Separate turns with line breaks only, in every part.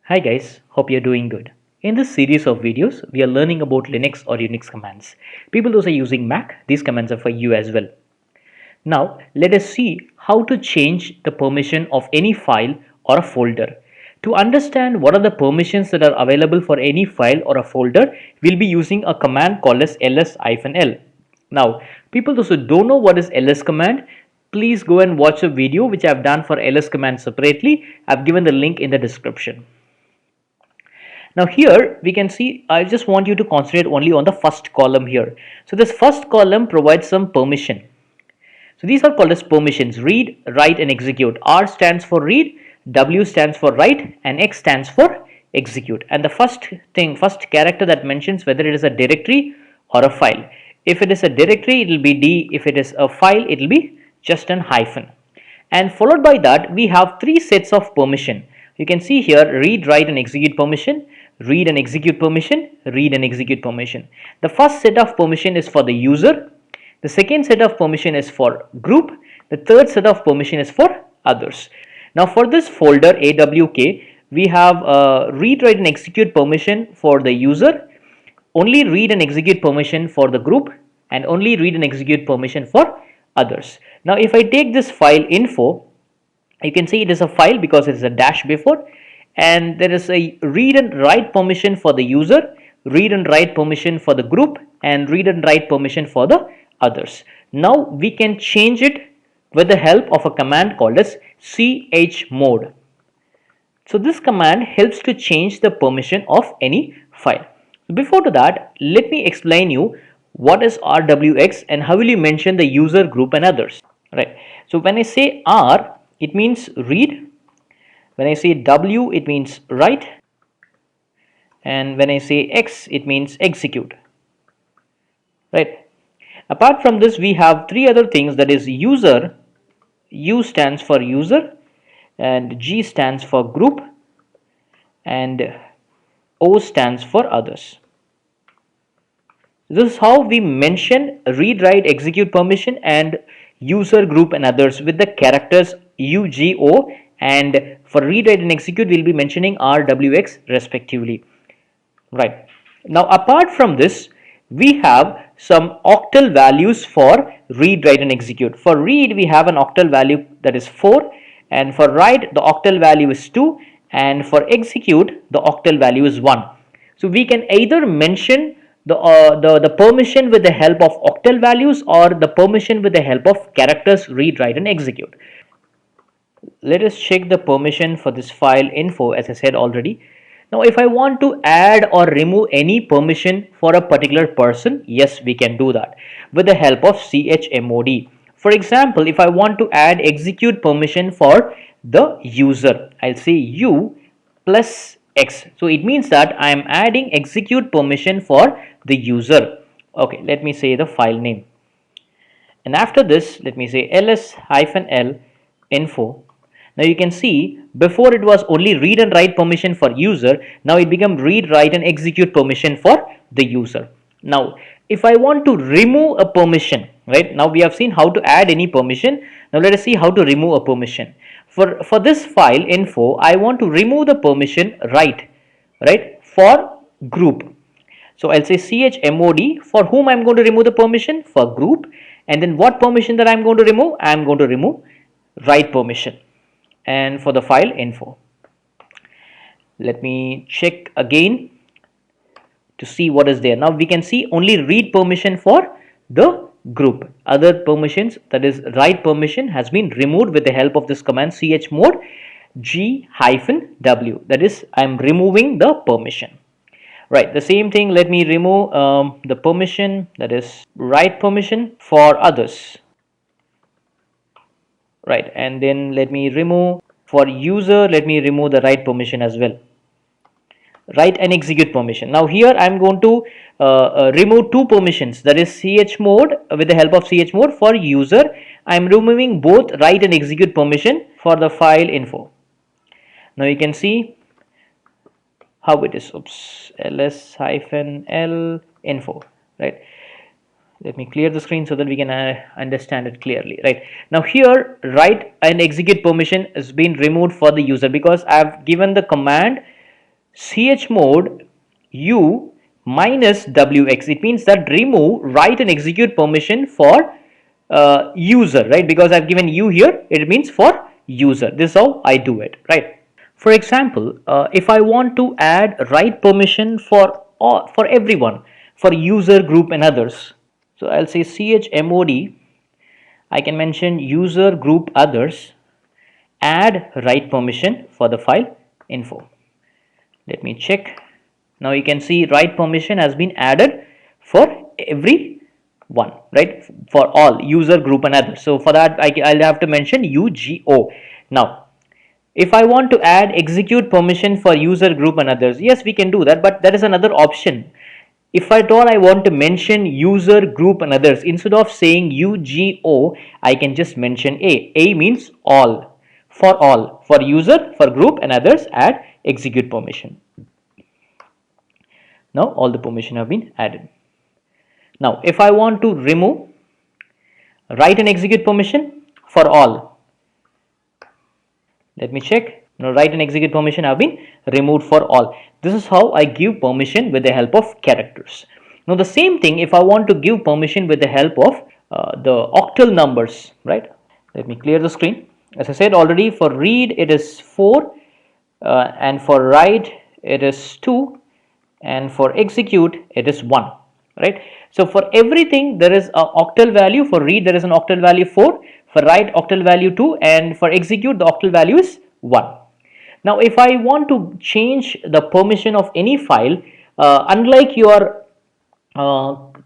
Hi guys, hope you're doing good. In this series of videos, we are learning about Linux or Unix commands. People those are using Mac, these commands are for you as well. Now, let us see how to change the permission of any file or a folder. To understand what are the permissions that are available for any file or a folder, we'll be using a command called as ls-l. Now, people those who don't know what is ls command, please go and watch a video which I've done for ls command separately. I've given the link in the description. Now here we can see, I just want you to concentrate only on the first column here. So this first column provides some permission. So these are called as permissions: read, write and execute. R stands for read, W stands for write and X stands for execute. And the first character that mentions whether it is a directory or a file. If it is a directory, it will be D. If it is a file, it will be just an hyphen. And followed by that, we have three sets of permission. You can see here read, write and execute permission, read and execute permission, read and execute permission. The first set of permission is for the user. The second set of permission is for group. The third set of permission is for others. Now for this folder AWK, we have read, write and execute permission for the user, only read and execute permission for the group, and only read and execute permission for others. Now if I take this file info, you can see it is a file because it is a dash before, and there is a read and write permission for the user, read and write permission for the group, and read and write permission for the others. Now we can change it with the help of a command called as chmod. So this command helps to change the permission of any file. Before to that, let me explain you what is RWX and how will you mention the user, group and others. Right. So when I say R, it means read. When I say W, it means write. And when I say X, it means execute. Right. Apart from this, we have three other things, that is user. U stands for user and G stands for group and O stands for others. This is how we mention read, write, execute permission and user, group and others with the characters U, G, O, and for read, write and execute we'll be mentioning R, W, X respectively. Right. Now apart from this, we have some octal values for read, write and execute. For read, we have an octal value that is 4, and for write the octal value is 2, and for execute the octal value is 1. So we can either mention the permission with the help of octal values or the permission with the help of characters read, write and execute. Let us check the permission for this file info, as I said already. Now if I want to add or remove any permission for a particular person, yes, we can do that with the help of chmod. For example, if I want to add execute permission for the user, I'll say U plus X. So it means that I am adding execute permission for the user. Okay, let me say the file name. And after this, let me say ls-l info. Now you can see before it was only read and write permission for user. Now it become read, write and execute permission for the user. Now if I want to remove a permission, right, now we have seen how to add any permission. Now let us see how to remove a permission. For this file info, I want to remove the permission write, right, for group. So I'll say chmod for whom I'm going to remove the permission, for group, and then what permission that I'm going to remove, I'm going to remove write permission. And for the file info, let me check again to see what is there. Now we can see only read permission for the group. Other permissions, that is write permission, has been removed with the help of this command chmod G-W. That is, I am removing the permission. Right, the same thing, let me remove the permission, that is write permission for others. Right, and then let me remove for user, let me remove the write permission as well. Write and execute permission. Now here I am going to remove two permissions, that is chmod. With the help of chmod for user, I am removing both write and execute permission for the file info. Now you can see how it is. Oops, ls-l info. Right. Let me clear the screen so that we can understand it clearly. Right, now here write and execute permission has been removed for the user because I have given the command chmod u minus wx. It means that remove write and execute permission for user, right? Because I've given u here, it means for user. This is how I do it, right? For example, if I want to add write permission for everyone, for user, group and others, so I'll say chmod, I can mention user, group, others, add write permission for the file info. Let me check. Now you can see write permission has been added for every one, right? For all user, group and others. So for that I'll have to mention ugo. Now if I want to add execute permission for user, group and others, yes, we can do that, but that is another option. If at all I want to mention user, group and others, instead of saying ugo, I can just mention a means all. For user, for group and others, add execute permission. Now all the permission have been added. Now if I want to remove write and execute permission for all, let me check. Now write and execute permission have been removed for all. This is how I give permission with the help of characters. Now the same thing if I want to give permission with the help of the octal numbers, right? Let me clear the screen. As I said already, for read it is 4 and for write it is 2 and for execute it is 1, right? So for everything there is an octal value. For read there is an octal value 4, for write octal value 2, and for execute the octal value is 1. Now if I want to change the permission of any file, unlike your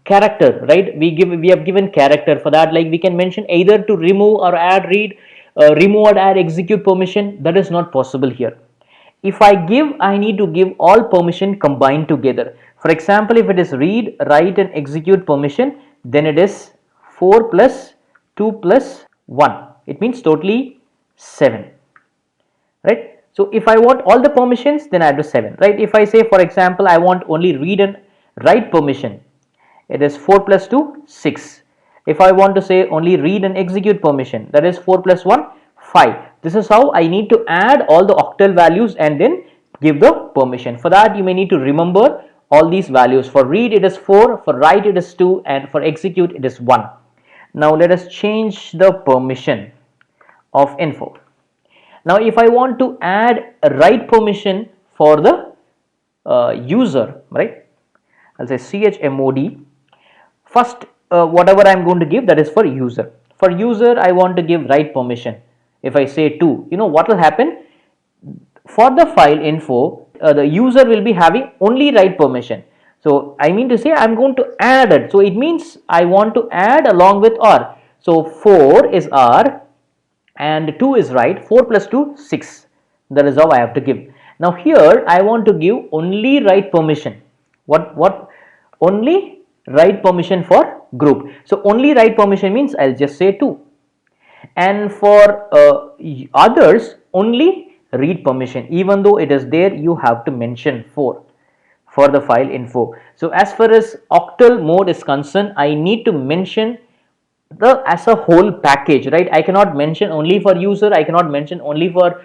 character, right? We have given character for that, like we can mention either to remove or add read, remove or add execute permission. That is not possible here. If I need to give all permission combined together. For example, if it is read, write and execute permission, then it is 4 plus 2 plus 1. It means totally 7, right? So if I want all the permissions, then I have to 7, right? If I say, for example, I want only read and write permission, it is 4 plus 2, 6. If I want to say only read and execute permission, that is 4 plus 1, 5. This is how I need to add all the octal values and then give the permission. For that you may need to remember all these values. For read it is 4, for write it is 2, and for execute it is 1. Now let us change the permission of info. Now if I want to add a write permission for the user, right, I'll say chmod. First whatever I'm going to give, that is for user. For user I want to give write permission. If I say 2, you know what will happen? For the file info, the user will be having only write permission. So I mean to say I'm going to add it. So it means I want to add along with R. So 4 is R and 2 is write. 4 plus 2, 6. That is how I have to give. Now here I want to give only write permission. What? Only write permission for group. So only write permission means I'll just say 2. And for others only read permission. Even though it is there, you have to mention 4 for the file info. So as far as octal mode is concerned, I need to mention as a whole package, right? I cannot mention only for user, I cannot mention only for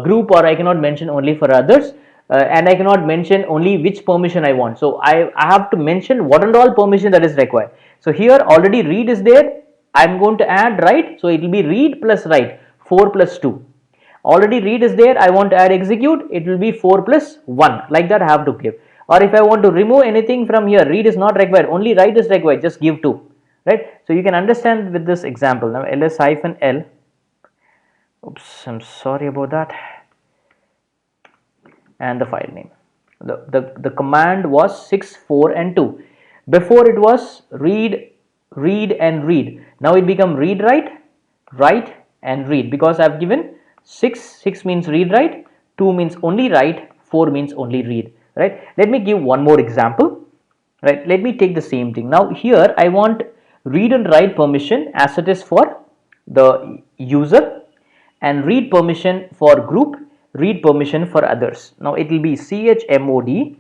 group, or I cannot mention only for others, and I cannot mention only which permission I want. So I have to mention what and all permission that is required. So here already read is there, I am going to add write, so it will be read plus write, 4 plus 2. Already read is there, I want to add execute, it will be 4 plus 1, like that I have to give. Or if I want to remove anything from here, read is not required, only write is required, just give 2, right? So you can understand with this example. Now ls-l, oops, I'm sorry about that, and the file name. The command was 6, 4 and 2. Before it was read and read. Now it become read write and read, because I have given 6 means read write, 2 means only write, 4 means only read, right? Let me give one more example, right? Let me take the same thing. Now here I want read and write permission as it is for the user, and read permission for group, read permission for others. Now it will be chmod.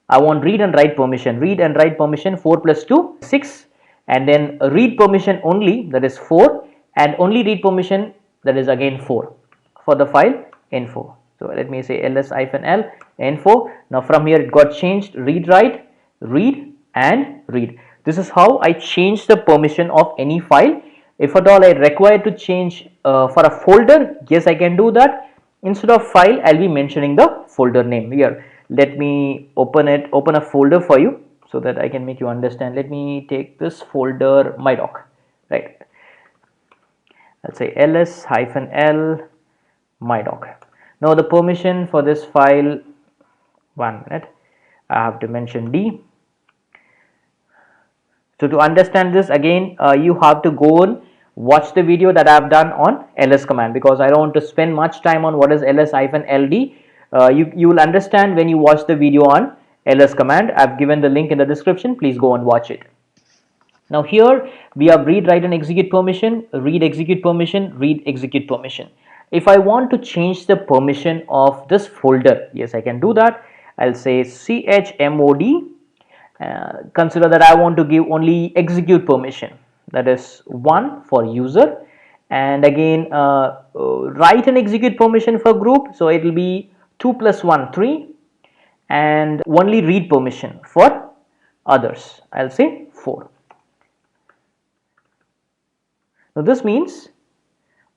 I want read and write permission. Read and write permission 4 plus 2, 6, and then read permission only, that is 4, and only read permission, that is again 4 for the file info. So let me say ls-l info. Now from here it got changed, read write, read and read. This is how I change the permission of any file. If at all I require to change for a folder, yes, I can do that. Instead of file, I'll be mentioning the folder name here. Let me open a folder for you so that I can make you understand. Let me take this folder, my doc, right? I'll say ls-l my doc. Now the permission for this file, 1 minute, I have to mention D. So to understand this again, you have to go and watch the video that I have done on ls command, because I don't want to spend much time on what is ls-ld. You will understand when you watch the video on ls command. I've given the link in the description. Please go and watch it. Now here we have read, write and execute permission, read, execute permission, read, execute permission. If I want to change the permission of this folder, yes, I can do that. I'll say chmod. Consider that I want to give only execute permission, that is 1 for user, and again write and execute permission for group, so it will be 2 plus 1 3, and only read permission for others, I'll say 4. Now this means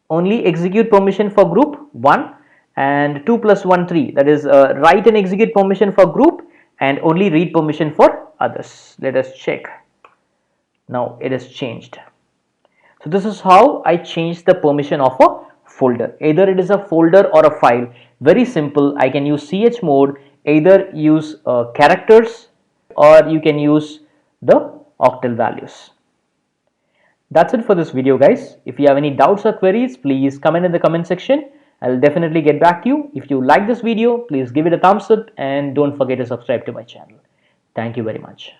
only execute permission for group 1, and 2 plus 1 3, that is write and execute permission for group and only read permission for others. Let us check. Now it is changed. So this is how I change the permission of a folder. Either it is a folder or a file. Very simple. I can use chmod, either use characters or you can use the octal values. That's it for this video, guys. If you have any doubts or queries, please comment in the comment section. I'll definitely get back to you. If you like this video, please give it a thumbs up and don't forget to subscribe to my channel. Thank you very much.